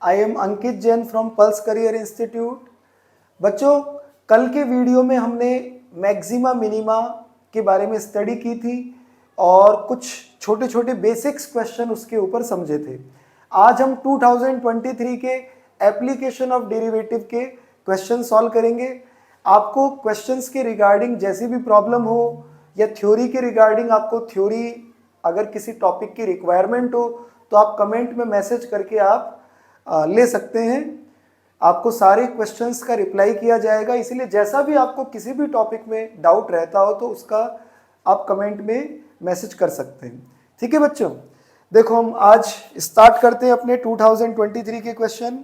I am Ankit Jain from pulse career institute. बच्चों, कल के वीडियो में हमने मैक्सिमा मिनिमा के बारे में स्टडी की थी और कुछ छोटे छोटे बेसिक्स क्वेश्चन उसके ऊपर समझे थे। आज हम 2023 के एप्लीकेशन ऑफ डेरिवेटिव के क्वेश्चन सॉल्व करेंगे। आपको क्वेश्चंस के रिगार्डिंग जैसी भी प्रॉब्लम हो या थ्योरी के रिगार्डिंग आपको थ्योरी अगर किसी टॉपिक की रिक्वायरमेंट हो तो आप कमेंट में मैसेज करके आप ले सकते हैं। आपको सारे क्वेश्चंस का रिप्लाई किया जाएगा, इसलिए जैसा भी आपको किसी भी टॉपिक में डाउट रहता हो तो उसका आप कमेंट में मैसेज कर सकते हैं। ठीक है बच्चों, देखो हम आज स्टार्ट करते हैं अपने 2023 के क्वेश्चन।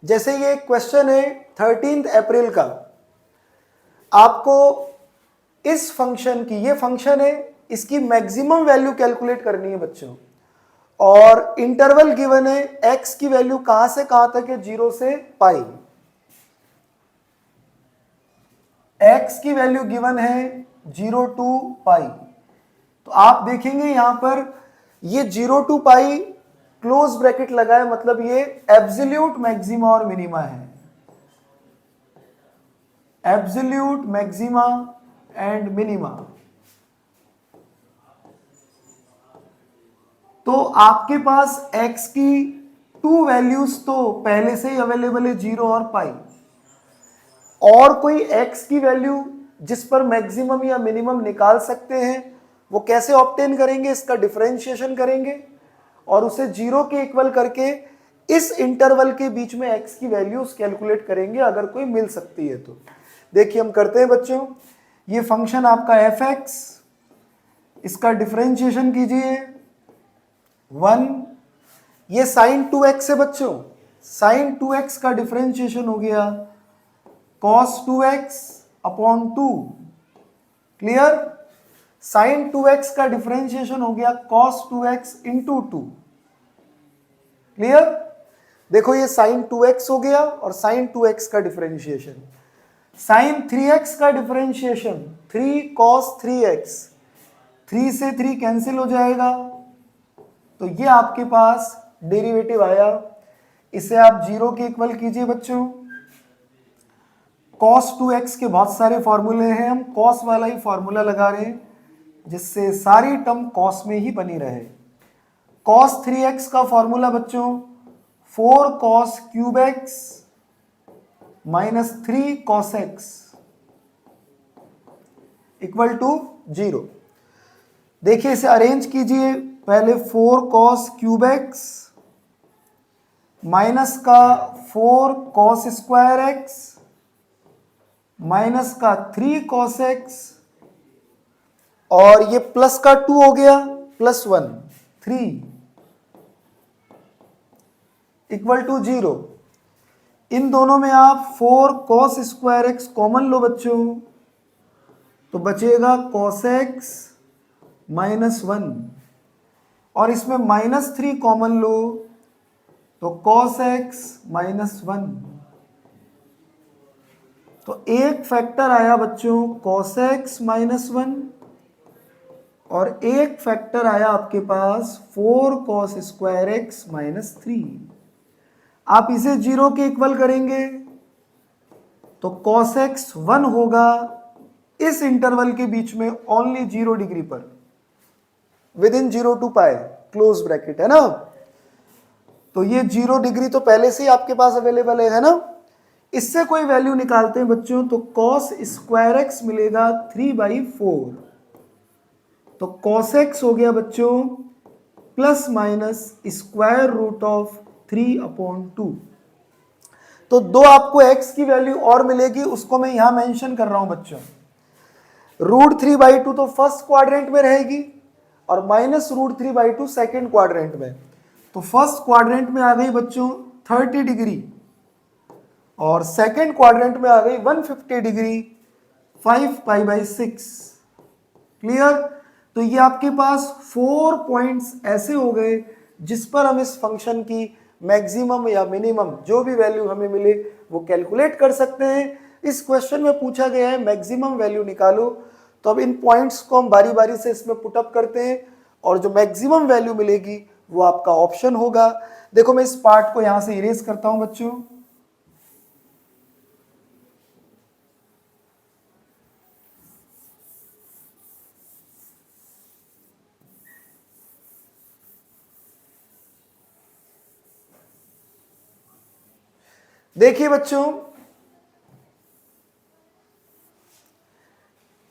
जैसे ये क्वेश्चन है 13 अप्रैल का, आपको इस फंक्शन की, ये फंक्शन है, इसकी मैक्सिमम वैल्यू कैलकुलेट करनी है बच्चों, और इंटरवल गिवन है, एक्स की वैल्यू कहां से कहां तक है, 0 से पाई। एक्स की वैल्यू गिवन है 0 टू पाई। तो आप देखेंगे यहां पर ये 0 टू पाई क्लोज ब्रैकेट लगा है, मतलब ये एब्सोल्यूट मैक्सिमा और मिनिमा है। Absolute maxima and minima. तो आपके पास x की 2 वैल्यूज तो पहले से ही अवेलेबल है, 0 और पाई। और कोई x की वैल्यू जिस पर मैक्सिमम या मिनिमम निकाल सकते हैं, वो कैसे ऑब्टेन करेंगे, इसका डिफरेंशिएशन करेंगे और उसे 0 के इक्वल करके इस इंटरवल के बीच में x की वैल्यूज कैलकुलेट करेंगे, अगर कोई मिल सकती है तो। देखिए हम करते हैं बच्चों, ये फंक्शन आपका fx, इसका डिफरेंशिएशन कीजिए 1, ये साइन 2x है बच्चों, साइन 2x का डिफरेंशिएशन हो गया cos 2x upon 2। Clear? Sign 2x का डिफरेंशिएशन हो गया cos 2x इंटू 2। क्लियर? देखो ये साइन 2x हो गया और साइन 2x का डिफरेंशिएशन, साइन 3x का डिफरेंशिएशन 3 cos 3x, 3 से 3 कैंसिल हो जाएगा, तो ये आपके पास डेरिवेटिव आया। इसे आप 0 के इक्वल कीजिए बच्चों। cos 2x के बहुत सारे फॉर्मूले हैं, हम cos वाला ही फॉर्मूला लगा रहे हैं जिससे सारी टर्म cos में ही बनी रहे। cos 3x का फॉर्मूला बच्चों 4 cos cube x minus 3 cos x equal to 0। देखिए इसे अरेंज कीजिए, पहले 4 cos क्यूब x माइनस का 4 cos स्क्वायर x माइनस का 3 cos x और ये प्लस का 2 हो गया, प्लस 1 3 इक्वल टू 0। इन दोनों में आप 4 cos स्क्वायर x कॉमन लो बच्चों, तो बचेगा cos x माइनस 1, और इसमें माइनस 3 कॉमन लो तो cos x माइनस 1। तो एक फैक्टर आया बच्चों cos x माइनस 1 और एक फैक्टर आया आपके पास 4 cos स्क्वायर x माइनस 3। आप इसे 0 के इक्वल करेंगे तो cos x 1 होगा इस इंटरवल के बीच में ओनली 0 डिग्री पर, within 0 to pi close bracket, है ना। तो ये 0 डिग्री तो पहले से ही आपके पास अवेलेबल है ना। इससे कोई वैल्यू निकालते हैं बच्चों तो cos स्क्वायर x मिलेगा 3/4, तो cos x हो गया बच्चों plus minus square root of 3/2। तो दो आपको x की वैल्यू और मिलेगी, उसको मैं यहां मेंशन कर रहा हूं बच्चों। रूट 3/2 तो फर्स्ट क्वाड्रेंट में रहेगी और माइनस रूट 3/2 सेकेंड क्वाड्रेंट में। तो फर्स्ट क्वाड्रेंट में आ गई बच्चों 30 डिग्री और सेकेंड क्वाड्रेंट में आ गई 150 डिग्री, 5π/6। क्लियर? तो ये आपके पास 4 पॉइंट्स ऐसे हो गए जिस पर हम इस फंक्शन की मैक्सिमम या मिनिमम जो भी वैल्यू हमें मिले वो कैलकुलेट कर सकते हैं। इस क्वेश्चन में पूछा गया है मैक्सिमम वैल्यू निकालो, तो अब इन पॉइंट्स को हम बारी बारी से इसमें पुटअप करते हैं और जो मैक्सिमम वैल्यू मिलेगी वो आपका ऑप्शन होगा। देखो मैं इस पार्ट को यहां से इरेज करता हूं बच्चों। देखिए बच्चों,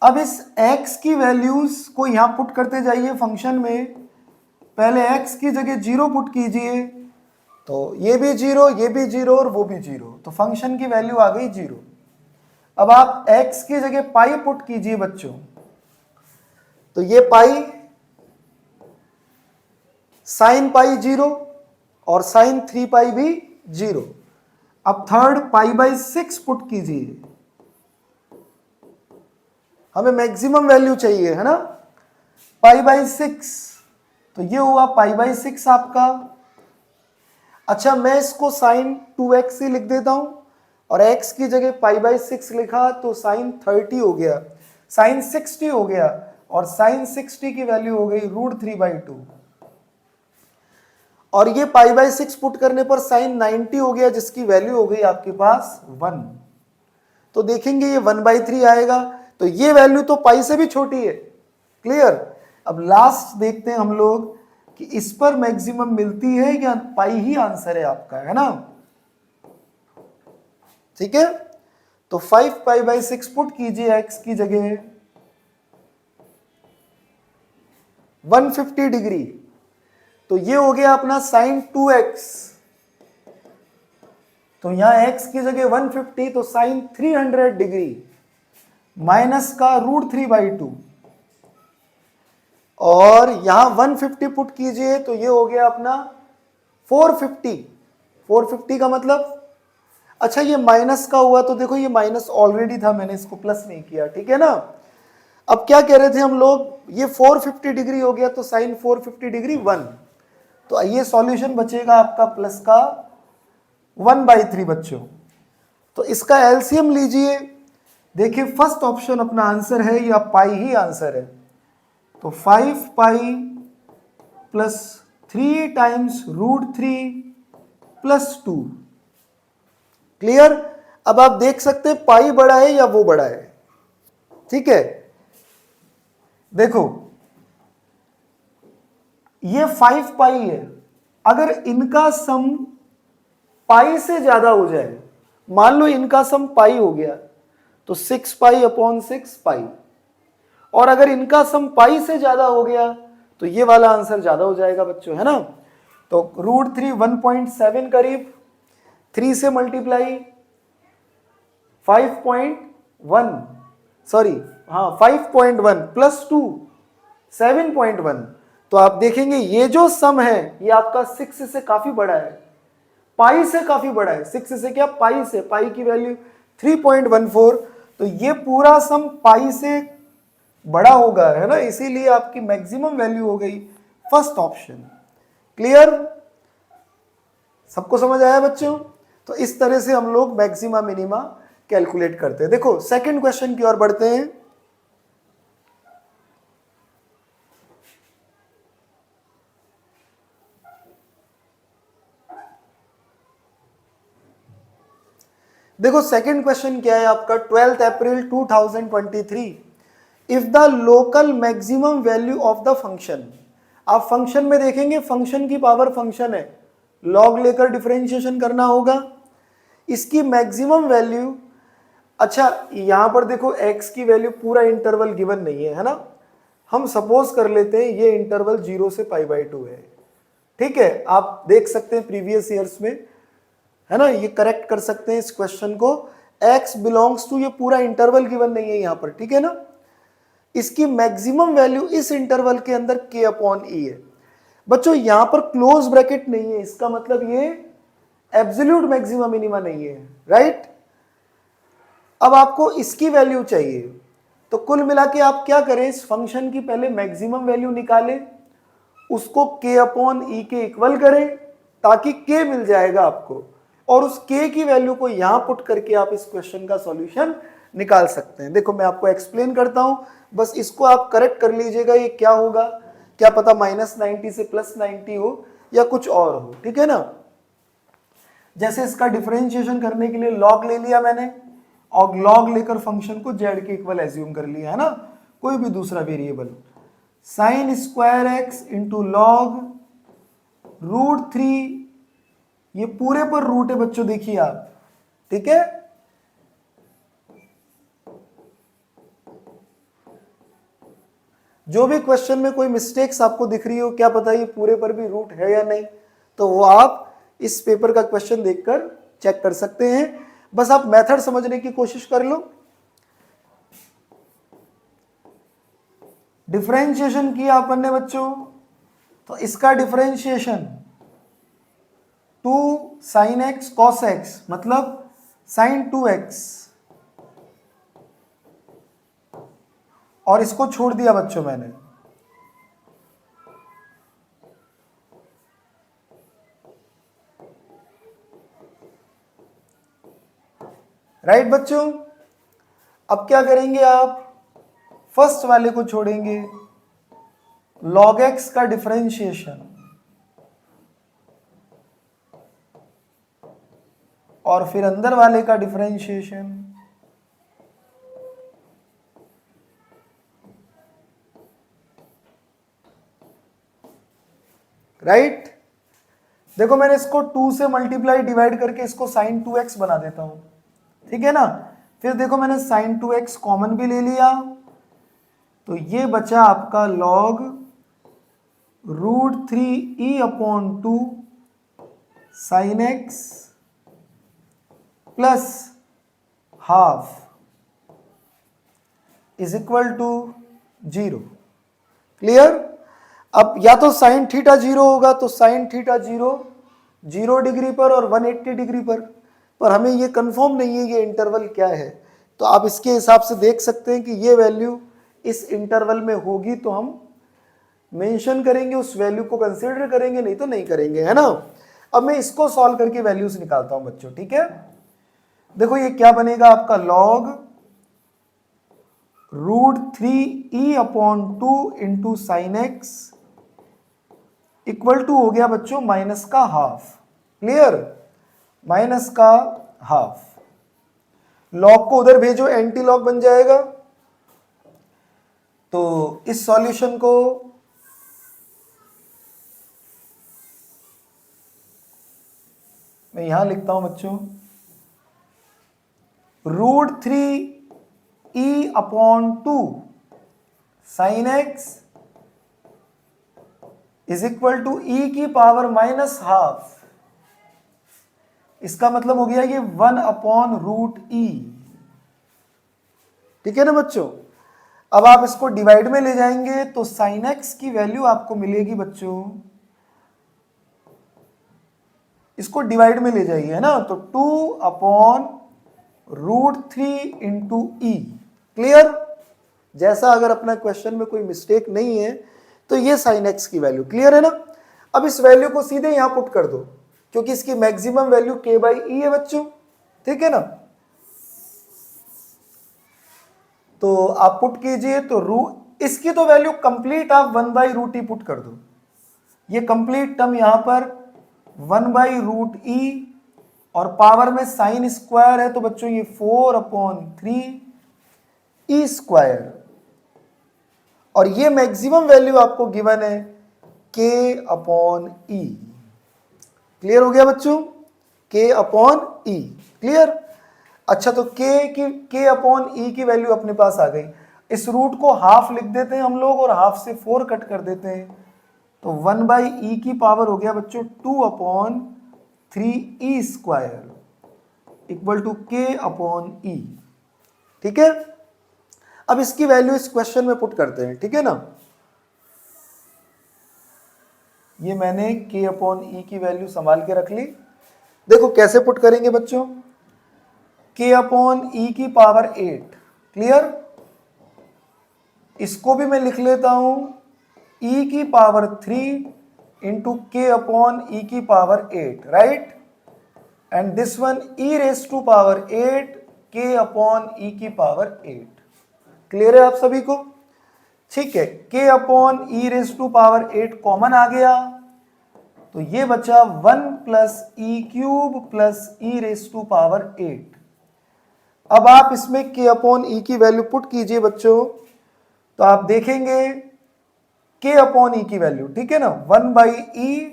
अब इस x की वैल्यूज को यहां पुट करते जाइए फंक्शन में। पहले x की जगह 0 पुट कीजिए, तो ये भी 0, ये भी 0 और वो भी 0, तो फंक्शन की वैल्यू आ गई 0। अब आप x की जगह पाई पुट कीजिए बच्चों, तो ये पाई साइन पाई 0 और साइन 3 पाई भी 0। अब थर्ड पाई बाई 6 पुट कीजिए, हमें मैक्सिमम वैल्यू चाहिए है ना, पाई बाई 6, तो ये हुआ पाई बाई 6 आपका। अच्छा मैं इसको साइन 2x ही लिख देता हूं, और x की जगह पाई बाई 6 लिखा तो साइन 30 हो गया, साइन 60 हो गया, और साइन 60 की वैल्यू हो गई √3/2। और ये पाई बाई 6 पुट करने पर साइन 90 हो गया, जिसकी वैल्यू हो गई आपके पास 1। तो देखेंगे ये 1/3 आएगा, तो ये वैल्यू तो पाई से भी छोटी है। क्लियर। अब लास्ट देखते हैं हम लोग कि इस पर मैक्सिमम मिलती है या पाई ही आंसर है आपका, है ना। ठीक है, तो 5 पाई बाई 6 पुट कीजिए x की जगह 150 डिग्री, तो ये हो गया अपना साइन 2x। तो यहां x की जगह 150, तो साइन 300 डिग्री माइनस का √3/2, और यहां 150 पुट कीजिए, तो ये हो गया अपना 450। 450 का मतलब, अच्छा ये माइनस का हुआ, तो देखो ये माइनस ऑलरेडी था, मैंने इसको प्लस नहीं किया, ठीक है ना। अब क्या कह रहे थे हम लोग, ये 450 डिग्री हो गया, तो साइन 450 डिग्री 1, तो ये सॉल्यूशन बचेगा आपका प्लस का 1/3 बच्चों। तो इसका एलसीएम लीजिए, देखिए फर्स्ट ऑप्शन अपना आंसर है या पाई ही आंसर है, तो 5 pi plus 3 times √3 plus 2। Clear. अब आप देख सकते हैं पाई बड़ा है या वो बड़ा है, ठीक है। देखो ये 5 पाई है, अगर इनका सम पाई से ज्यादा हो जाए, मान लो इनका सम पाई हो गया, तो 6 पाई अपॉन 6 पाई, और अगर इनका सम पाई से ज्यादा हो गया तो ये वाला आंसर ज्यादा हो जाएगा बच्चों, है ना। तो √3 1.7 करीब, 3 से मल्टीप्लाई 5.1, सॉरी हाँ 5.1 प्लस 2 7.1। तो आप देखेंगे ये जो सम है ये आपका 6 से काफी बड़ा है, पाई से काफी बड़ा है। 6 से क्या, पाई से, पाई की वैल्यू 3.14, तो ये पूरा सम पाई से बड़ा होगा, है ना, इसीलिए आपकी मैक्सिमम वैल्यू हो गई फर्स्ट ऑप्शन। क्लियर, सबको समझ आया बच्चों। तो इस तरह से हम लोग मैक्सिमा मिनिमा कैलकुलेट करते हैं। देखो सेकंड क्वेश्चन की ओर बढ़ते हैं। देखो सेकंड क्वेश्चन क्या है आपका, 12 अप्रैल 2023, if the local maximum value of the function. आप फंक्शन में देखेंगे, फंक्शन की पावर फंक्शन है, लॉग लेकर डिफरेंशिएशन करना होगा, इसकी मैक्सिमम वैल्यू। अच्छा यहां पर देखो x की वैल्यू पूरा इंटरवल गिवन नहीं है, है ना, हम सपोज कर लेते हैं ये इंटरवल 0 से π/2 है, ठीक है। आप देख सकते हैं प्रीवियस ईयर्स में, है ना, ये करेक्ट कर सकते हैं इस क्वेश्चन को। x बिलोंग्स टू, ये पूरा इंटरवल गिवन नहीं है यहां पर, ठीक है ना। इसकी मैक्सिमम वैल्यू इस इंटरवल के अंदर k/e है। बच्चों यहां पर क्लोज ब्रैकेट नहीं है, इसका मतलब ये एब्सोल्यूट मैक्सिमम मिनिमा नहीं है, राइट। अब आपको इसकी वैल्यू चाहिए, तो कुल मिला के आप क्या करें, इस फंक्शन की पहले मैक्सिमम वैल्यू निकालें, उसको k/e के इक्वल करें, ताकि k मिल जाएगा आपको, और उस k की वैल्यू को यहां पुट करके आप इस क्वेश्चन का सॉल्यूशन निकाल सकते हैं। देखो मैं आपको एक्सप्लेन करता हूं, बस इसको आप करेक्ट कर लीजिएगा। ये क्या होगा, क्या पता -90 से +90 हो या कुछ और हो, ठीक है ना। जैसे इसका डिफरेंशिएशन करने के लिए लॉग ले लिया मैंने, और लॉग लेकर फंक्शन को z के इक्वल एज्यूम कर लिया है ना, कोई भी दूसरा variable. Sine square x into log √3, ये पूरे पर रूट है बच्चों, देखिए आप, ठीक है। जो भी क्वेश्चन में कोई मिस्टेक्स आपको दिख रही हो, क्या पता ये पूरे पर भी रूट है या नहीं, तो वो आप इस पेपर का क्वेश्चन देखकर चेक कर सकते हैं। बस आप मेथड समझने की कोशिश कर लो। डिफरेंशिएशन किया अपन ने बच्चों, तो इसका differentiation 2 sin x cos x मतलब sin 2x, और इसको छोड़ दिया बच्चों मैंने, राइट बच्चों। अब क्या करेंगे आप, फर्स्ट वाले को छोड़ेंगे, log x का डिफरेंशिएशन, और फिर अंदर वाले का डिफरेंशिएशन, राइट। देखो मैंने इसको 2 से मल्टीप्लाई डिवाइड करके इसको sin 2x बना देता हूं, ठीक है ना। फिर देखो मैंने sin 2x कॉमन भी ले लिया, तो ये बचा आपका log √3e/2 sin x plus half is equal to 0। Clear. अब या तो साइन थीटा 0 होगा, तो साइन थीटा 0 डिग्री पर और 180 डिग्री पर हमें ये कंफर्म नहीं है ये इंटरवल क्या है, तो आप इसके हिसाब से देख सकते हैं कि ये वैल्यू इस इंटरवल में होगी तो हम मेंशन करेंगे, उस वैल्यू को कंसीडर करेंगे, नहीं तो नहीं करेंगे, है ना। अब मैं इसको सॉल्व करके वैल्यूज निकालता हूं बच्चों, ठीक है। देखो ये क्या बनेगा आपका, log √3e/2 into sine x equal to हो गया बच्चों माइनस का हाफ। क्लियर, माइनस का हाफ। लॉग को उधर भेजो, एंटी लॉग बन जाएगा। तो इस सॉल्यूशन को मैं यहां लिखता हूं बच्चों, √3e/2 sine x is equal to e की पावर माइनस हाफ। इसका मतलब हो गया ये 1/√e, ठीक है ना बच्चों। अब आप इसको डिवाइड में ले जाएंगे तो साइन एक्स की वैल्यू आपको मिलेगी बच्चों, इसको डिवाइड में ले जाइए, है ना, तो 2/√3 इंटू ई। क्लियर। जैसा अगर अपना क्वेश्चन में कोई मिस्टेक नहीं है तो ये साइन एक्स की वैल्यू क्लियर है ना। अब इस वैल्यू को सीधे यहां पुट कर दो, क्योंकि इसकी मैक्सिमम वैल्यू k/e है बच्चों, ठीक है ना। तो आप पुट कीजिए, तो इसकी तो वैल्यू कंप्लीट आप 1/√e पुट कर दो। ये कंप्लीट टर्म यहां पर 1/√e, और पावर में साइन स्क्वायर है तो बच्चों ये 4/3e², और ये मैक्सिमम वैल्यू आपको गिवन है k/e। क्लियर हो गया बच्चों, k/e। क्लियर। अच्छा, तो k/e की वैल्यू अपने पास आ गई। इस रूट को हाफ लिख देते हैं हम लोग और हाफ से 4 कट कर देते हैं, तो 1/e की पावर हो गया बच्चों 2/3e² इक्वल टू k/e। ठीक है। अब इसकी वैल्यू इस क्वेश्चन में पुट करते हैं, ठीक है ना। ये मैंने k/e की वैल्यू संभाल के रख ली। देखो कैसे पुट करेंगे बच्चों, k/e की पावर 8। क्लियर। इसको भी मैं लिख लेता हूं e की पावर 3 इंटू k/e की power 8, right. And this one e⁻⁸ k/e की पावर 8। क्लियर है आप सभी को। ठीक है, k upon e race to power 8 common आ गया, तो ये बचा 1 plus e cube plus e race to power 8। अब आप इसमें k अपॉन ई की वैल्यू पुट कीजिए बच्चों, तो आप देखेंगे k अपॉन ई की वैल्यू, ठीक है ना, 1 by e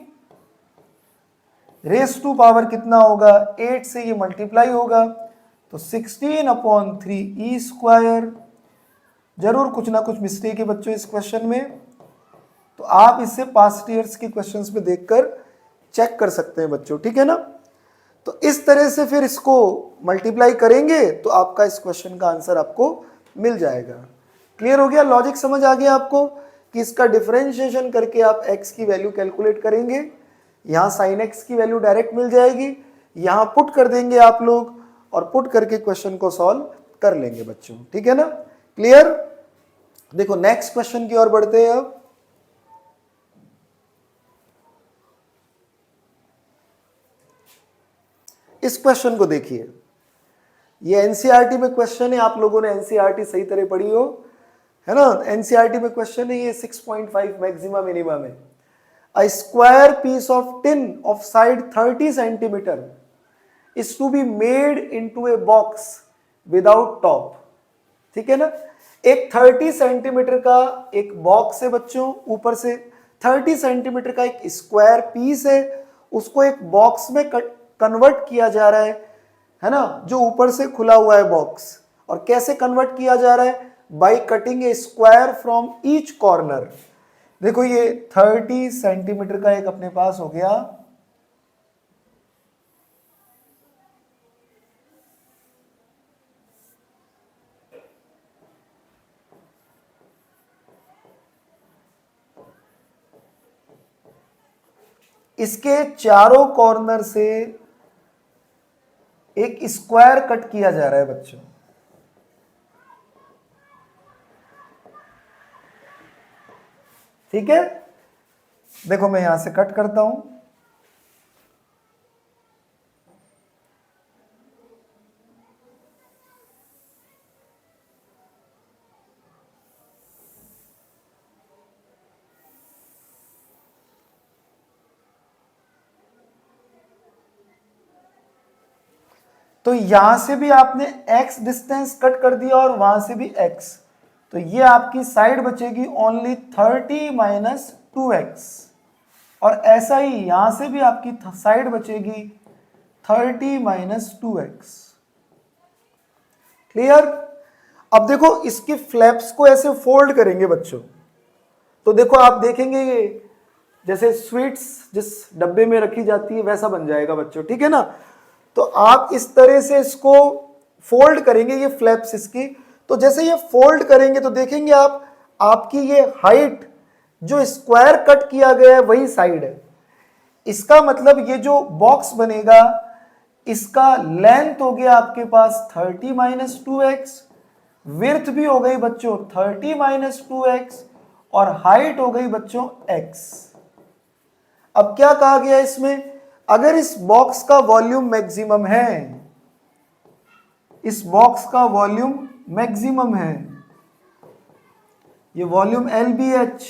race to power कितना होगा, 8 से ये मल्टीप्लाई होगा, तो 16 अपॉन 3 ई स्क्वायर। जरूर कुछ ना कुछ मिस्टेक है बच्चों इस क्वेश्चन में, तो आप इसे पास्ट ईयर्स के क्वेश्चंस में देखकर चेक कर सकते हैं बच्चों, ठीक है ना। तो इस तरह से फिर इसको मल्टीप्लाई करेंगे तो आपका इस क्वेश्चन का आंसर आपको मिल जाएगा। क्लियर हो गया, लॉजिक समझ आ गया आपको कि इसका डिफरेंशिएशन करके आप x की वैल्यू कैलकुलेट करेंगे, यहाँ साइन x की वैल्यू डायरेक्ट मिल जाएगी, यहाँ पुट कर देंगे आप लोग और पुट करके क्वेश्चन को सॉल्व कर लेंगे बच्चों, ठीक है ना। क्लियर, देखो नेक्स्ट क्वेश्चन की ओर बढ़ते हैं अब। इस क्वेश्चन को देखिए, ये एनसीईआरटी में क्वेश्चन है, आप लोगों ने एनसीईआरटी सही तरह पढ़ी हो, है ना। एनसीईआरटी में क्वेश्चन है, ये 6.5 मैक्सिमा मिनिमम है। A square piece of tin of side 30 centimetre is to be made into a box without top, ठीक है ना। एक 30 सेंटीमीटर का एक बॉक्स है बच्चों, ऊपर से 30 सेंटीमीटर का एक स्क्वायर पीस है, उसको एक बॉक्स में कन्वर्ट किया जा रहा है ना, जो ऊपर से खुला हुआ है बॉक्स। और कैसे कन्वर्ट किया जा रहा है, by cutting A square from each corner. देखो ये 30 सेंटीमीटर का एक अपने पास हो गया, इसके चारों कॉर्नर से एक स्क्वायर कट किया जा रहा है बच्चों, ठीक है। देखो मैं यहां से कट करता हूं, तो यहां से भी आपने x डिस्टेंस कट कर दिया और वहां से भी x, तो ये आपकी साइड बचेगी ओनली 30 माइनस 2x, और ऐसा ही यहां से भी आपकी साइड बचेगी 30 माइनस 2x। क्लियर। अब देखो इसकी फ्लैप्स को ऐसे फोल्ड करेंगे बच्चों, तो देखो आप देखेंगे ये जैसे स्वीट्स जिस डब्बे में रखी जाती है वैसा बन जाएगा बच्चों, ठीक है ना। तो आप इस तरह से इसको फोल्ड करेंगे, ये फ्लैप्स इसकी, तो जैसे ये फोल्ड करेंगे तो देखेंगे आप, आपकी ये हाइट जो स्क्वायर कट किया गया है वही साइड है। इसका मतलब ये जो बॉक्स बनेगा इसका लेंथ हो गया आपके पास 30 माइनस 2x, विड्थ भी हो गई बच्चों 30 माइनस 2x, और हाइट हो गई बच्चों x। अब क्या कहा गया इसमें, अगर इस बॉक्स का वॉल्यूम मैक्सिमम है, इस बॉक्स का वॉल्यूम मैक्सिमम है, ये वॉल्यूम LBH,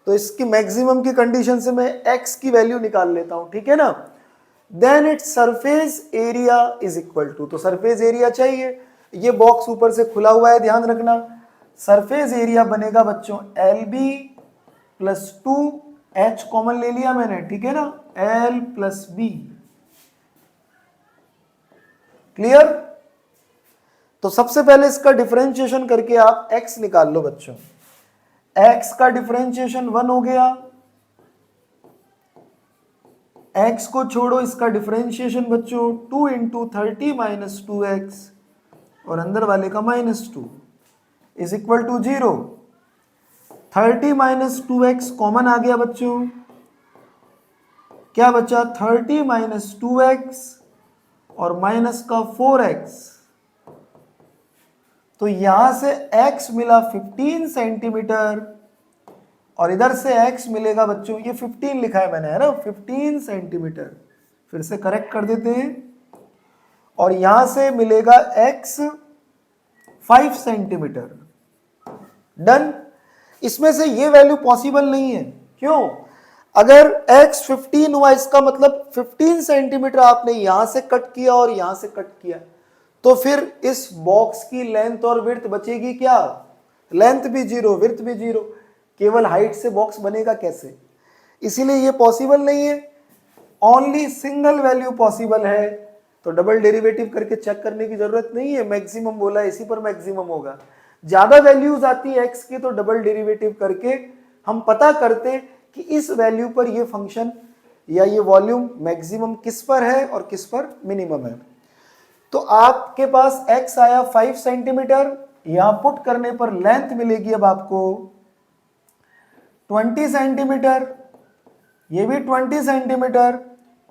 तो इसकी मैक्सिमम की कंडीशन से मैं x की वैल्यू निकाल लेता हूं, ठीक है ना। Then it's surface area is equal to, तो सरफेस एरिया चाहिए, ये बॉक्स ऊपर से खुला हुआ है, ध्यान रखना, सरफेस एरिया बनेगा बच्चों LB प्लस 2H कॉमन ले लिया मैंने, ठीक है ना, L प्लस B। क्लियर। तो सबसे पहले इसका डिफरेंशिएशन करके आप x निकाल लो बच्चों, x का डिफरेंशिएशन 1 हो गया, x को छोड़ो, इसका डिफरेंशिएशन बच्चों 2 इंटू 30 माइनस 2x और अंदर वाले का -2 is equal to 0। 30 minus 2x common आ गया बच्चों, क्या बचा 30 माइनस 2x और माइनस का 4x, तो यहां से x मिला 15 सेंटीमीटर और इधर से x मिलेगा बच्चों, ये 15 लिखा है मैंने, है ना, 15 सेंटीमीटर, फिर से करेक्ट कर देते हैं, और यहां से मिलेगा x 5 सेंटीमीटर। डन। इसमें से ये वैल्यू पॉसिबल नहीं है। क्यों? अगर x 15 हुआ, इसका मतलब 15 सेंटीमीटर आपने यहां से कट किया और यहां से कट किया, तो फिर इस बॉक्स की लेंथ और विड्थ बचेगी क्या? लेंथ भी जीरो, विड्थ भी जीरो, केवल हाइट से बॉक्स बनेगा कैसे? इसीलिए ये पॉसिबल नहीं है। ओनली सिंगल वैल्यू पॉसिबल है, तो डबल डेरिवेटिव करके चेक करने की जरूरत नहीं है। मैक्सिमम बोला, इसी पर मैक्सिमम होगा। ज्यादा वैल्यूज आती है x की, तो डबल डेरिवेटिव करके हम पता करते कि इस वैल्यू पर ये फंक्शन या ये वॉल्यूम मैक्सिमम किस पर है और किस पर मिनिमम है। तो आपके पास x आया 5 सेंटीमीटर, यहां पुट करने पर लेंथ मिलेगी अब आपको 20 सेंटीमीटर, ये भी 20 सेंटीमीटर,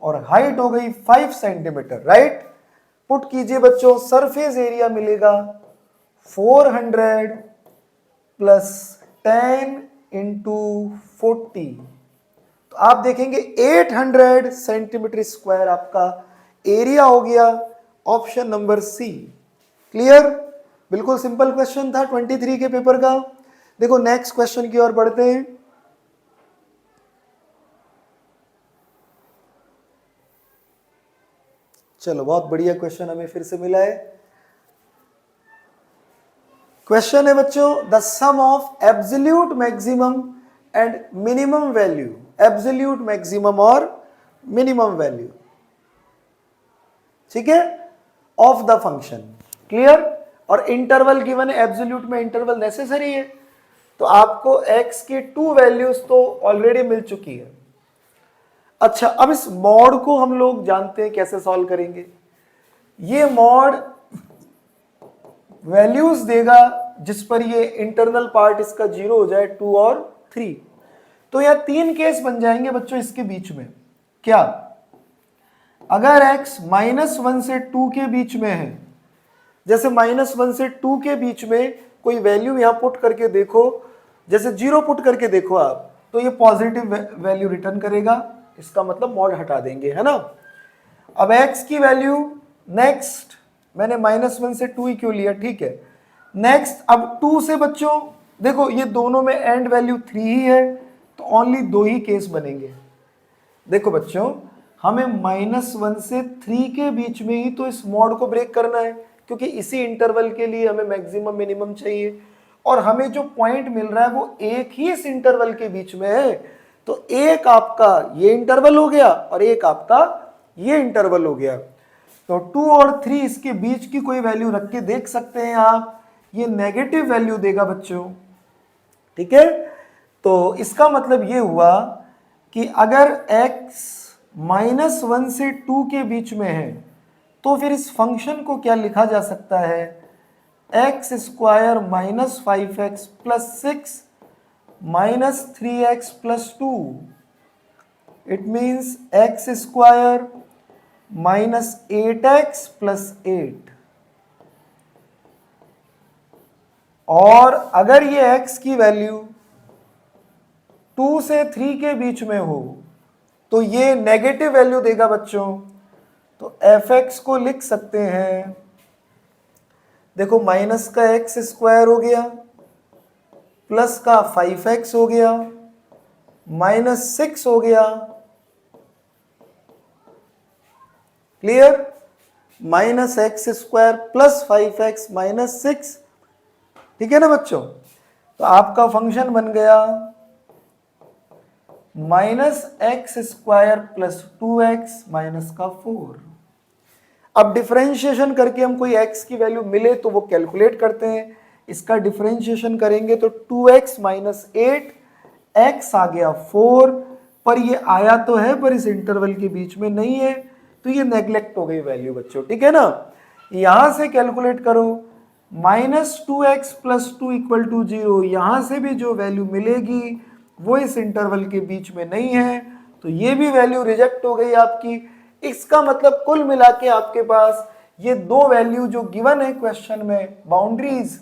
और हाइट हो गई 5 सेंटीमीटर, राइट। पुट कीजिए बच्चों, सरफेस एरिया मिलेगा 400 प्लस 10 इंटू 40, तो आप देखेंगे 800 सेंटीमीटर स्क्वायर आपका एरिया हो गया। Option number C. क्लियर? बिल्कुल सिंपल क्वेश्चन था 23 के पेपर का। देखो नेक्स्ट क्वेश्चन की ओर बढ़ते हैं। चलो, बहुत बढ़िया क्वेश्चन हमें फिर से मिला है। क्वेश्चन है बच्चों, the sum of absolute maximum and minimum value, absolute maximum और मिनिमम वैल्यू, ठीक है, ऑफ द फंक्शन। क्लियर? और इंटरवल गिवन है, एब्सोल्यूट में इंटरवल नेसेसरी है, तो आपको x की 2 वैल्यूज तो ऑलरेडी मिल चुकी है। अच्छा, अब इस मॉड को हम लोग जानते हैं कैसे सॉल्व करेंगे। ये मॉड वैल्यूज देगा जिस पर ये इंटरनल पार्ट इसका 0 हो जाए, 2 और 3। तो यह 3 केस बन जाएंगे बच्चों इसके बीच में। क्या? अगर x -1 से 2 के बीच में है, जैसे -1 से 2 के बीच में कोई वैल्यू यहां पुट करके देखो, जैसे 0 पुट करके देखो आप, तो ये पॉजिटिव वैल्यू रिटर्न करेगा, इसका मतलब मॉड हटा देंगे, है ना। अब x की वैल्यू, नेक्स्ट मैंने -1 से 2 ही क्यों लिया, ठीक है। नेक्स्ट अब 2 से बच्चों देखो, ये दोनों में एंड वैल्यू 3 ही है, तो ओनली 2 ही केस बनेंगे। देखो बच्चों, हमें -1 से 3 के बीच में ही तो इस मॉड को ब्रेक करना है, क्योंकि इसी इंटरवल के लिए हमें मैक्सिमम मिनिमम चाहिए, और हमें जो पॉइंट मिल रहा है वो एक ही इस इंटरवल के बीच में है। तो एक आपका ये इंटरवल हो गया और एक आपका ये इंटरवल हो गया। तो 2 और 3 इसके बीच की कोई वैल्यू रख के देख सकते हैं आप, ये नेगेटिव वैल्यू देगा बच्चों, ठीक है। तो इसका मतलब ये हुआ कि अगर x -1 से 2 के बीच में है, तो फिर इस फंक्शन को क्या लिखा जा सकता है, x square -5x plus 6 -3x plus 2, it means x square -8x plus 8। और अगर ये x की वैल्यू 2 से 3 के बीच में हो, तो ये नेगेटिव वैल्यू देगा बच्चों। तो fx को लिख सकते हैं, देखो माइनस का x स्क्वायर हो गया, प्लस का 5x हो गया, -6 हो गया। Clear? -x square plus 5x -6, ठीक है ना बच्चों। तो आपका फंक्शन बन गया -x square plus 2x minus का 4। अब डिफरेंशिएशन करके हम कोई x की वैल्यू मिले तो वो कैलकुलेट करते हैं। इसका डिफरेंशिएशन करेंगे तो 2x माइनस 8, x आ गया 4, पर ये आया तो है पर इस इंटरवल के बीच में नहीं है, तो ये नेग्लेक्ट हो गई वैल्यू बच्चों, ठीक है ना। यहां से कैलकुलेट करो, -2x प्लस 2 इक्वल टू 0, यहां से भी जो वैल्यू मिलेगी वो इस इंटरवल के बीच में नहीं है, तो ये भी वैल्यू रिजेक्ट हो गई आपकी। इसका मतलब कुल मिला के आपके पास ये दो वैल्यू जो गिवन है क्वेश्चन में, बाउंड्रीज,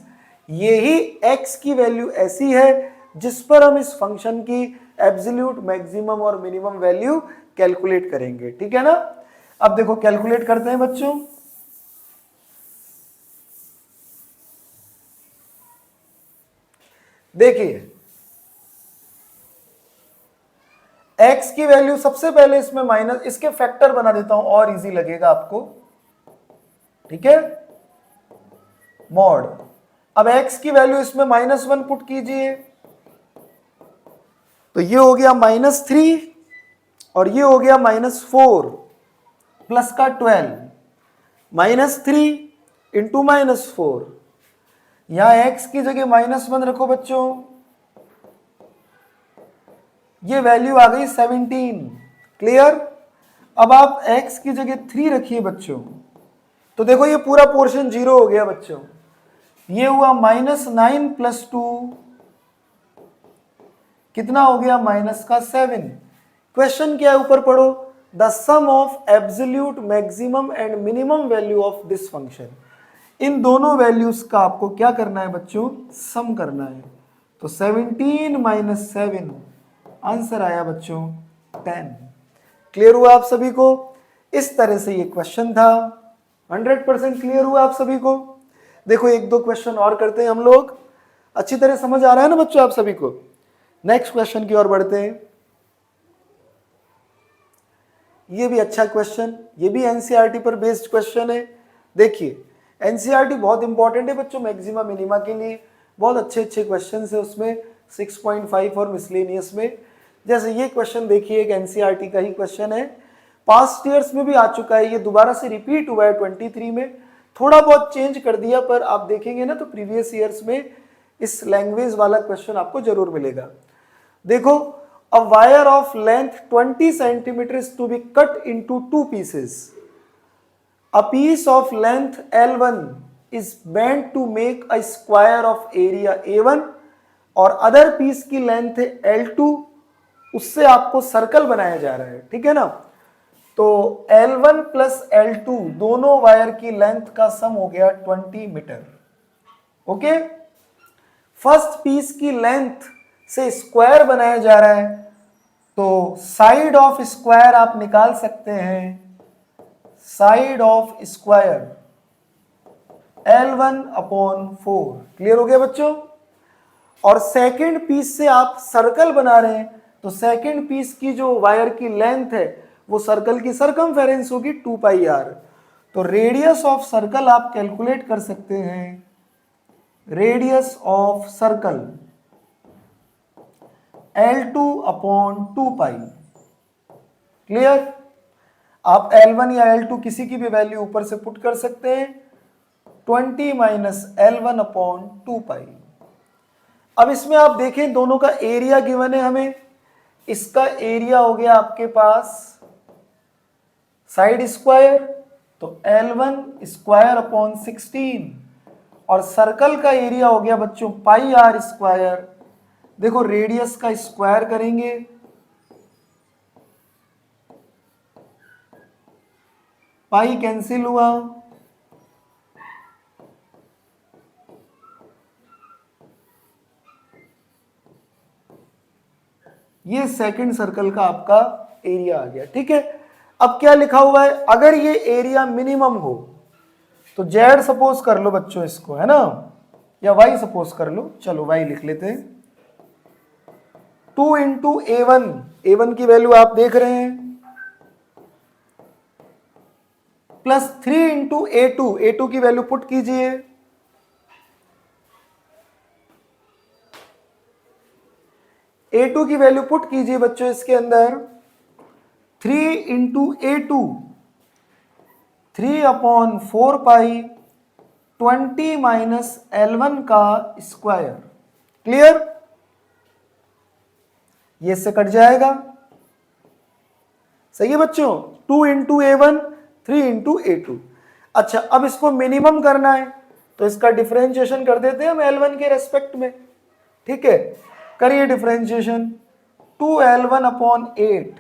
ये ही x की वैल्यू ऐसी है जिस पर हम इस फंक्शन की एब्सोल्यूट मैक्सिमम और मिनिमम वैल्यू कैलकुलेट करेंगे, ठीक है ना। अब देखो कैलकुलेट करते हैं बच्चों। देखिए x की वैल्यू सबसे पहले इसमें माइनस, इसके फैक्टर बना देता हूं और इजी लगेगा आपको, ठीक है, मॉड। अब x की वैल्यू इसमें -1 पुट कीजिए, तो ये हो गया -3 और ये हो गया -4 प्लस का 12, -3 इंटू -4, यहां x की जगह -1 रखो बच्चों, ये वैल्यू आ गई 17। क्लियर? अब आप x की जगह 3 रखिए बच्चों, तो देखो ये पूरा पोर्शन 0 हो गया बच्चों, ये हुआ -9 प्लस 2, कितना हो गया -7। क्वेश्चन क्या है, ऊपर पढ़ो, the sum of absolute maximum and minimum value of this function. इन दोनों वैल्यूज का आपको क्या करना है बच्चों, सम करना है। तो 17 - 7, आंसर आया बच्चों 10। क्लियर हुआ आप सभी को? इस तरह से ये क्वेश्चन था। 100% क्लियर हुआ आप सभी को? देखो एक दो क्वेश्चन और करते हैं हम लोग। अच्छी तरह समझ आ रहा है ना बच्चों आप सभी को? नेक्स्ट क्वेश्चन की ओर बढ़ते हैं। ये भी अच्छा क्वेश्चन, ये भी एनसीईआरटी पर बेस्ड क्वेश्चन है। देखिए एनसीईआरटी बहुत इंपॉर्टेंट है बच्चों मैक्सिमा मिनिमा के लिए, बहुत अच्छे अच्छे क्वेश्चन है उसमें 6.5 और मिसलेनियस में। जैसे ये क्वेश्चन देखिए, एक एनसीईआरटी का ही क्वेश्चन है, पास्ट ईयर्स में भी आ चुका है, ये दोबारा से रिपीट हुआ है 23 में, थोड़ा बहुत चेंज कर दिया, पर आप देखेंगे ना तो प्रीवियस ईयर्स में इस लैंग्वेज वाला क्वेश्चन आपको जरूर मिलेगा। देखो, a wire of length 20 centimetre is to be cut into 2 pieces. A piece of length L1 is meant to make a square of area A1 और अदर पीस की length है L2, उससे आपको सर्कल बनाया जा रहा है, ठीक है ना। तो L1 प्लस L2 दोनों वायर की लेंथ का सम हो गया 20 मीटर। ओके, फर्स्ट पीस की लेंथ से स्क्वायर बनाया जा रहा है, तो साइड ऑफ स्क्वायर आप निकाल सकते हैं, side of square L1/4। Clear हो गया बच्चों? और सेकंड पीस से आप सर्कल बना रहे हैं, तो सेकंड पीस की जो वायर की लेंथ है वो सर्कल की सरकमफेरेंस होगी 2πr। तो रेडियस ऑफ सर्कल आप कैलकुलेट कर सकते हैं, radius of circle L2/2π। Clear? आप L1 या L2 किसी की भी वैल्यू ऊपर से पुट कर सकते हैं, 20 - L1/2π। अब इसमें आप देखें दोनों का एरिया गिवन है हमें, इसका एरिया हो गया आपके पास साइड स्क्वायर, तो L1² और सर्कल का एरिया हो गया बच्चों πr²। देखो रेडियस का स्क्वायर करेंगे, पाई कैंसिल हुआ, ये सेकंड सर्कल का आपका एरिया आ गया, ठीक है। अब क्या लिखा हुआ है, अगर ये एरिया मिनिमम हो तो जेड सपोज कर लो बच्चों इसको, है ना, या वाई सपोज कर लो, चलो वाई लिख लेते हैं। 2 × A1, A1 की वैल्यू आप देख रहे हैं, प्लस 3 × A2, A2 की वैल्यू पुट कीजिए, A2 की वैल्यू पुट कीजिए बच्चों इसके अंदर, 3 × A2, 3/4π 20 - L1 का स्क्वायर। क्लियर? ये से कट जाएगा, सही है बच्चों। 2 × A1, 3 × A2। अच्छा, अब इसको मिनिमम करना है तो इसका डिफरेंशिएशन कर देते हैं हम L1 के रेस्पेक्ट में, ठीक है। करिए डिफरेंशिएशन, 2L1/8,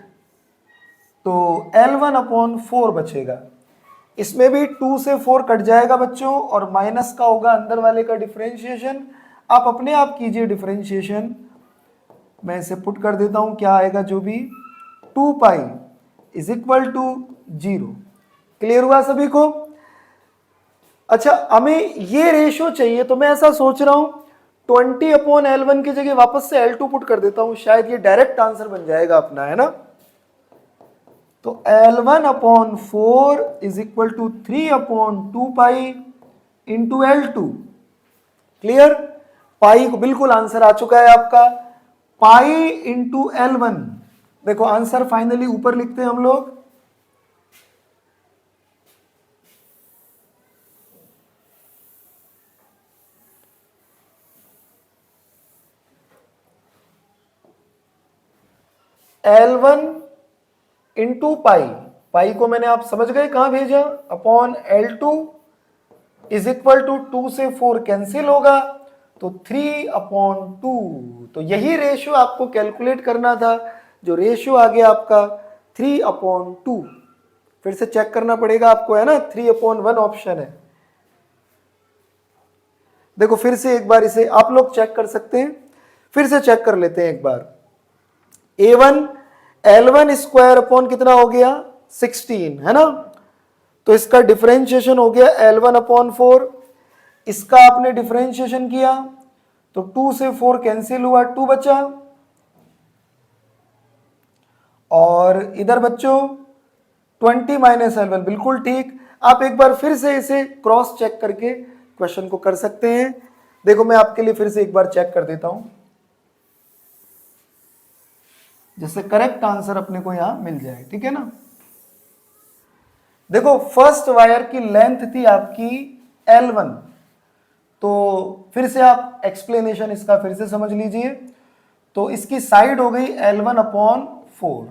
तो L1/4 बचेगा, इसमें भी 2 से 4 कट जाएगा बच्चों, और माइनस का होगा अंदर वाले का डिफरेंशिएशन। आप अपने आप कीजिए डिफरेंशिएशन, मैं इसे पुट कर देता हूं, क्या आएगा जो भी, 2π = 0। क्लियर हुआ सभी को? अच्छा, हमें ये रेशियो चाहिए, तो मैं ऐसा सोच रहा हूं 20/L1 की जगह वापस से L2 पुट कर देता हूं, शायद ये डायरेक्ट आंसर बन जाएगा अपना, है ना। तो L1/4 is equal to 3/2 into L2। Clear? Pi को बिल्कुल आंसर आ चुका है आपका, पाई इंटू L1। देखो आंसर फाइनली ऊपर लिखते हैं हम लोग, L1 इंटू पाई, पाई को मैंने आप समझ गए कहां भेजा, upon L2 is equal to 2 से 4 कैंसिल होगा तो 3/2। तो यही रेशियो आपको कैलकुलेट करना था, जो रेशियो आ गया आपका 3/2। फिर से चेक करना पड़ेगा आपको, है ना, 3/1 ऑप्शन है। देखो फिर से एक बार इसे आप लोग चेक कर सकते हैं, फिर से चेक कर लेते हैं एक बार। A1 L1 स्क्वायर अपॉन कितना हो गया 16, है ना। तो इसका डिफरेंशिएशन हो गया L1/4। इसका आपने डिफरेंशिएशन किया तो 2 से 4 कैंसिल हुआ, 2 बचा। और इधर बच्चों 20 माइनस L1, बिल्कुल ठीक। आप एक बार फिर से इसे क्रॉस चेक करके क्वेश्चन को कर सकते हैं। देखो मैं आपके लिए फिर से एक बार चेक कर देता हूं, जिससे करेक्ट आंसर अपने को यहां मिल जाए, ठीक है ना। देखो फर्स्ट वायर की लेंथ थी आपकी L1, तो फिर से आप एक्सप्लेनेशन इसका फिर से समझ लीजिए। तो इसकी साइड हो गई L1/4,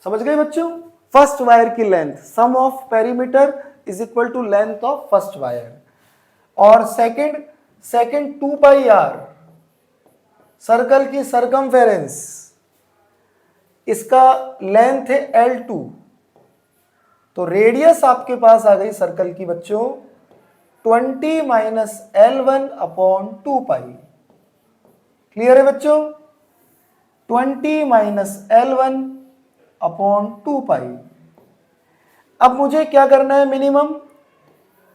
समझ गए बच्चों। फर्स्ट वायर की length, sum of perimeter is equal to length of first wire. और सेकंड 2πr, सर्कल की सरकमफेरेंस, इसका लेंथ है L2। तो रेडियस आपके पास आ गई सर्कल की बच्चों 20 माइनस L1/2π। क्लियर है बच्चों, 20 माइनस L1/2π। अब मुझे क्या करना है, मिनिमम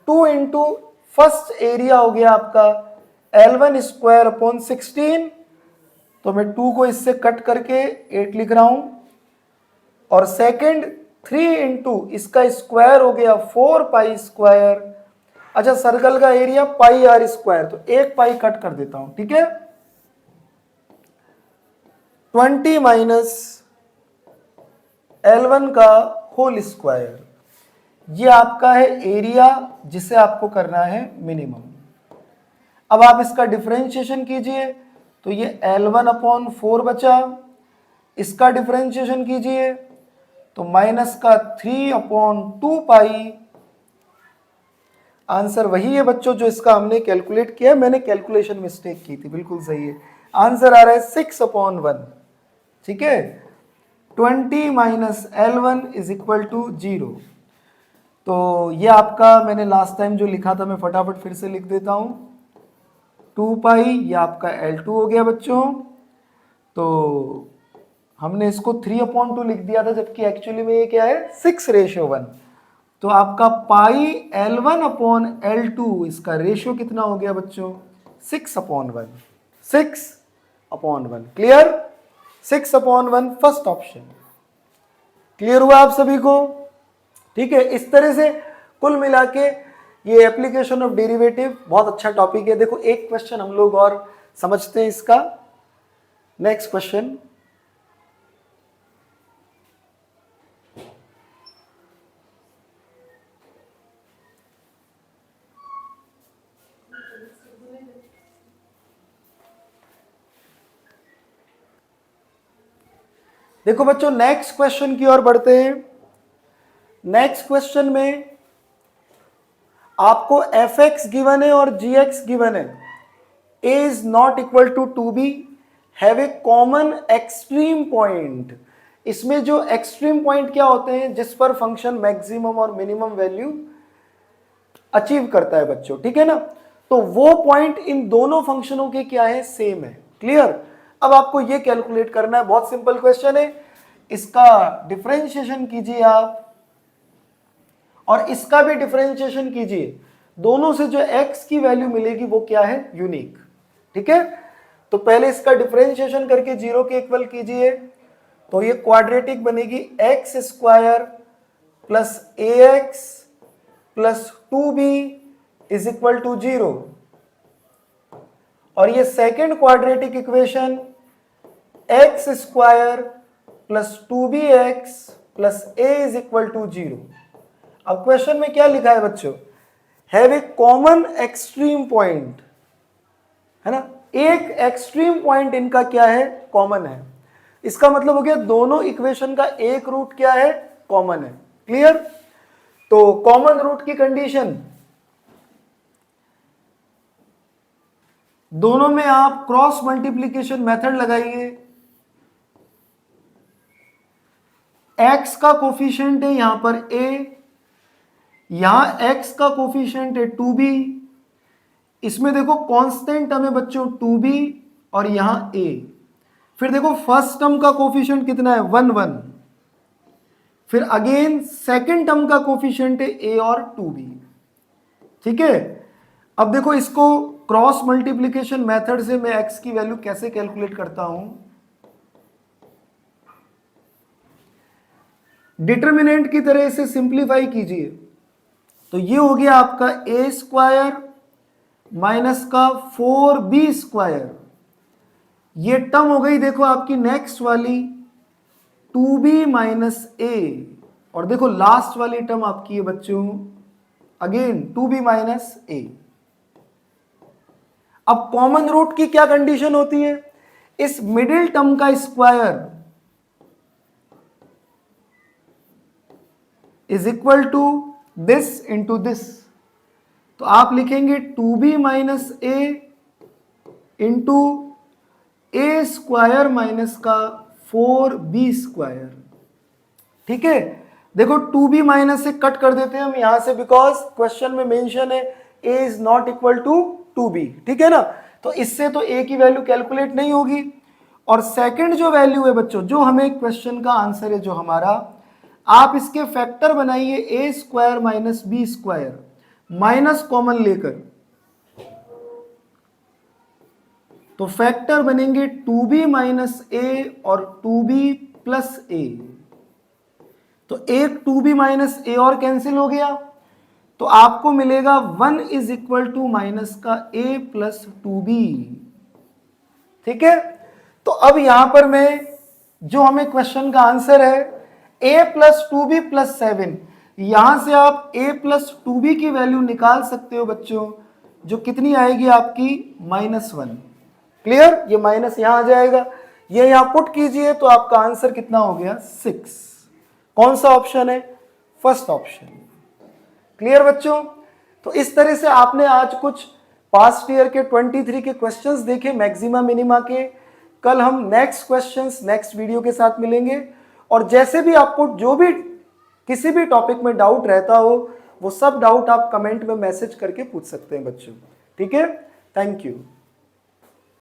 2 इंटू फर्स्ट एरिया हो गया आपका L1 स्क्वायर अपॉन 16। तो मैं 2 को इससे कट करके 8 लिख रहा हूं। और सेकंड 3 इंटू इसका स्क्वायर हो गया 4π स्क्वायर। अच्छा सर्कल का एरिया πr स्क्वायर, तो एक पाई कट कर देता हूं, ठीक है। 20 माइनस L1 का होल स्क्वायर, ये आपका है एरिया जिसे आपको करना है मिनिमम। अब आप इसका डिफरेंशिएशन कीजिए तो ये L1/4 बचा, इसका डिफरेंशिएशन कीजिए तो माइनस का 3/2π। आंसर वही है बच्चों जो इसका हमने कैलकुलेट किया, मैंने कैलकुलेशन मिस्टेक की थी, बिल्कुल सही है। आंसर आ रहा है 6/1, ठीक है। 20 minus L1 is equal to 0। तो ये आपका मैंने लास्ट टाइम जो लिखा था मैं फटाफट फिर से लिख देता हूं, 2π, ये आपका L2 हो गया बच्चों। तो हमने इसको 3/2 लिख दिया था, जबकि एक्चुअली में ये क्या है 6:1। तो आपका पाई L1/L2, इसका रेशियो कितना हो गया बच्चों 6/1, 6/1। Clear, 6/1 first option. क्लियर हुआ आप सभी को, ठीक है। इस तरह से कुल मिला के ये एप्लीकेशन ऑफ डेरिवेटिव बहुत अच्छा टॉपिक है। देखो एक क्वेश्चन हम लोग और समझते हैं इसका, नेक्स्ट क्वेश्चन। देखो बच्चों नेक्स्ट क्वेश्चन की ओर बढ़ते हैं। नेक्स्ट क्वेश्चन में आपको fx गिवन है और gx गिवन है। a is not equal to 2b, have a common extreme point. इसमें जो एक्सट्रीम पॉइंट क्या होते हैं, जिस पर फंक्शन मैक्सिमम और मिनिमम वैल्यू अचीव करता है बच्चों, ठीक है ना। तो वो पॉइंट इन दोनों फंक्शनों के क्या है, सेम है। क्लियर। अब आपको ये कैलकुलेट करना है, बहुत सिंपल क्वेश्चन है। इसका डिफरेंशिएशन कीजिए आप और इसका भी डिफरेंशिएशन कीजिए, दोनों से जो x की वैल्यू मिलेगी वो क्या है, यूनिक। ठीक है, तो पहले इसका डिफरेंशिएशन करके 0 के इक्वल कीजिए, तो ये क्वाड्रेटिक बनेगी x square plus a x plus 2b is equal to 0, और ये second quadratic equation x square plus 2bx plus a is equal to 0। अब क्वेश्चन में क्या लिखा है बच्चों, have a common extreme point, है ना, एक एक्सट्रीम पॉइंट इनका क्या है, कॉमन है। इसका मतलब हो गया दोनों इक्वेशन का एक रूट क्या है, कॉमन है। क्लियर, तो कॉमन रूट की कंडीशन, दोनों में आप क्रॉस मल्टीप्लीकेशन मेथड लगाइए। x का कोफिशिएंट है यहां पर a, यहां x का कोफिशिएंट है 2b, इसमें देखो कांस्टेंट टर्म है बच्चों 2b और यहां a, फिर देखो फर्स्ट टर्म का कोफिशिएंट कितना है 1 1, फिर अगेन सेकंड टर्म का कोफिशिएंट है a और 2b। ठीक है, अब देखो इसको क्रॉस मल्टीप्लीकेशन मेथड से मैं x की वैल्यू कैसे कैलकुलेट करता हूं, डिटर्मिनेंट की तरह इसे सिंप्लीफाई कीजिए, तो ये हो गया आपका a स्क्वायर माइनस का 4b स्क्वायर, ये टर्म हो गई देखो आपकी नेक्स्ट वाली 2b माइनस a, और देखो लास्ट वाली टर्म आपकी है बच्चों अगेन 2b माइनस a। अब कॉमन रूट की क्या कंडीशन होती है, इस मिडिल टर्म का square is equal to this into this, तो आप लिखेंगे 2b minus a into a square minus का 4b स्क्वायर। ठीक है, देखो 2b माइनस से कट कर देते हैं हम यहां से, बिकॉज क्वेश्चन में मेंशन है a is not equal to 2b। ठीक है ना, तो इससे तो a की वैल्यू कैलकुलेट नहीं होगी। और सेकंड जो वैल्यू है बच्चों, जो हमें क्वेश्चन का आंसर है जो हमारा, आप इसके फैक्टर बनाइए a square minus b square, minus common लेकर, तो फैक्टर बनेंगे 2b माइनस ए और 2b प्लस ए, तो एक 2b माइनस ए और कैंसिल हो गया, तो आपको मिलेगा 1 इज इक्वल टू माइनस का a प्लस 2b। ठीक है, तो अब यहां पर मैं जो हमें क्वेश्चन का आंसर है a प्लस 2b प्लस 7, यहां से आप a प्लस 2b की वैल्यू निकाल सकते हो बच्चों, जो कितनी आएगी आपकी -1। क्लियर, ये माइनस यहां आ जाएगा, ये यहां पुट कीजिए तो आपका आंसर कितना हो गया 6। कौन सा ऑप्शन है, फर्स्ट ऑप्शन। क्लियर बच्चों, तो इस तरह से आपने आज कुछ पास्ट ईयर के 23 के क्वेश्चंस देखे मैक्सिमा मिनिमा के। कल हम नेक्स्ट क्वेश्चंस नेक्स्ट वीडियो के साथ मिलेंगे, और जैसे भी आपको जो भी किसी भी टॉपिक में डाउट रहता हो, वो सब डाउट आप कमेंट में मैसेज करके पूछ सकते हैं बच्चों। ठीक है, थैंक यू।